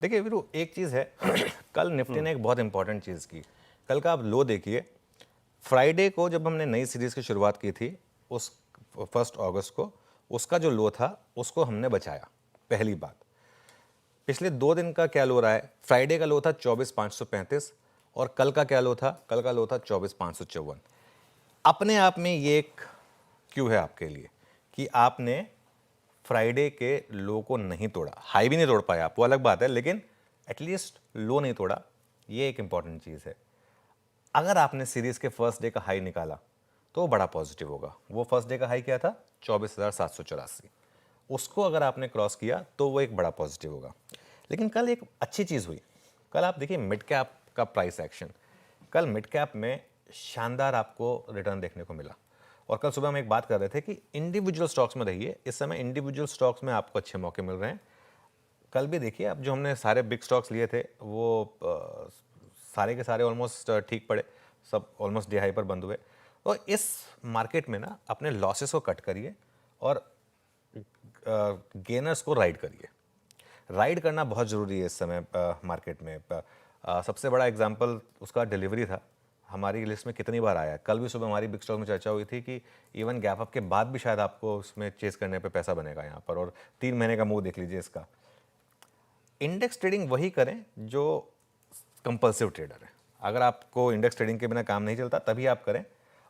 देखिए वीरू, एक चीज़ है कल निफ्टी ने एक बहुत इंपॉर्टेंट चीज़ की। कल का आप लो देखिए, फ्राइडे को जब हमने नई सीरीज़ की शुरुआत की थी, उस 1 अगस्त को, उसका जो लो था उसको हमने बचाया। पहली बात, पिछले 2 दिन का क्या लो रहा है? फ्राइडे का लो था 24,535 और कल का क्या लो था? कल का लो था 24,554। अपने आप में ये एक क्यों है आपके लिए कि आपने फ्राइडे के लो को नहीं तोड़ा। हाई भी नहीं तोड़ पाए आप, वो अलग बात है, लेकिन एटलीस्ट लो नहीं तोड़ा, ये एक इंपॉर्टेंट चीज़ है। अगर आपने सीरीज के फर्स्ट डे का हाई निकाला तो वो बड़ा पॉजिटिव होगा। वो फर्स्ट डे का हाई क्या था? 24,784। उसको अगर आपने क्रॉस किया तो वो एक बड़ा पॉजिटिव होगा। लेकिन कल एक अच्छी चीज़ हुई। कल आप देखिए मिड कैप का प्राइस एक्शन, कल मिड कैप में शानदार आपको रिटर्न देखने को मिला। और कल सुबह हम एक बात कर रहे थे कि इंडिविजुअल स्टॉक्स में रहिए, इस समय इंडिविजुअल स्टॉक्स में आपको अच्छे मौके मिल रहे हैं। कल भी देखिए, अब जो हमने सारे बिग स्टॉक्स लिए थे वो सारे के सारे ऑलमोस्ट ठीक पड़े, सब ऑलमोस्ट डे हाई पर बंद हुए। तो इस मार्केट में ना अपने लॉसेस को कट करिए और गेनर्स को राइड करिए। राइड करना बहुत ज़रूरी है इस समय मार्केट में। सबसे बड़ा एग्जांपल उसका डिलीवरी था, हमारी लिस्ट में कितनी बार आया है। कल भी सुबह हमारी बिग स्टॉक में चर्चा हुई थी कि इवन गैप अप के बाद भी शायद आपको उसमें चेस करने पे पैसा बनेगा यहाँ पर, और 3 महीने का मूव देख लीजिए इसका। इंडेक्स ट्रेडिंग वही करें जो कंपल्सिव ट्रेडर है। अगर आपको इंडेक्स ट्रेडिंग के बिना काम नहीं चलता तभी आप करें।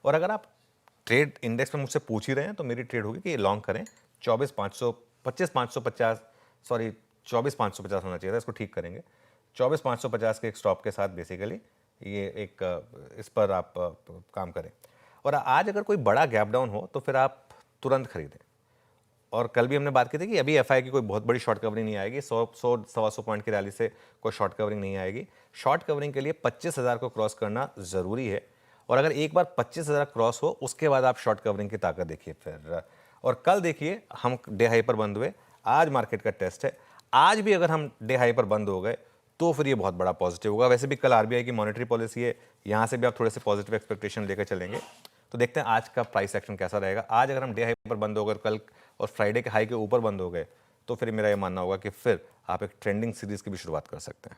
और अगर आप ट्रेड इंडेक्स में मुझसे पूछ ही रहे हैं तो मेरी ट्रेड होगी कि लॉन्ग करें 25,550 सॉरी 24,550 होना चाहिए था, इसको ठीक करेंगे। 24,550 के एक स्टॉप के साथ बेसिकली ये एक इस पर आप काम करें। और आज अगर कोई बड़ा गैप डाउन हो तो फिर आप तुरंत खरीदें। और कल भी हमने बात की थी कि अभी एफआई की कोई बहुत बड़ी शॉर्ट कवरिंग नहीं आएगी, 100-125 पॉइंट की रैली से कोई शॉर्ट कवरिंग नहीं आएगी। शॉर्ट कवरिंग के लिए 25,000 को क्रॉस करना ज़रूरी है। और अगर एक बार 25,000 क्रॉस हो उसके बाद आप शॉर्ट कवरिंग की ताकत देखिए फिर। और कल देखिए हम डे हाई पर बंद हुए, आज मार्केट का टेस्ट है। आज भी अगर हम डे हाई पर बंद हो गए तो फिर ये बहुत बड़ा पॉजिटिव होगा। वैसे भी कल आरबीआई की मॉनेटरी पॉलिसी है, यहाँ से भी आप थोड़े से पॉजिटिव एक्सपेक्टेशन लेकर चलेंगे। तो देखते हैं आज का प्राइस एक्शन कैसा रहेगा। आज अगर हम डे हाई पर बंद हो गए कल और फ्राइडे के हाई के ऊपर बंद हो गए तो फिर मेरा ये मानना होगा कि फिर आप एक ट्रेंडिंग सीरीज की भी शुरुआत कर सकते हैं।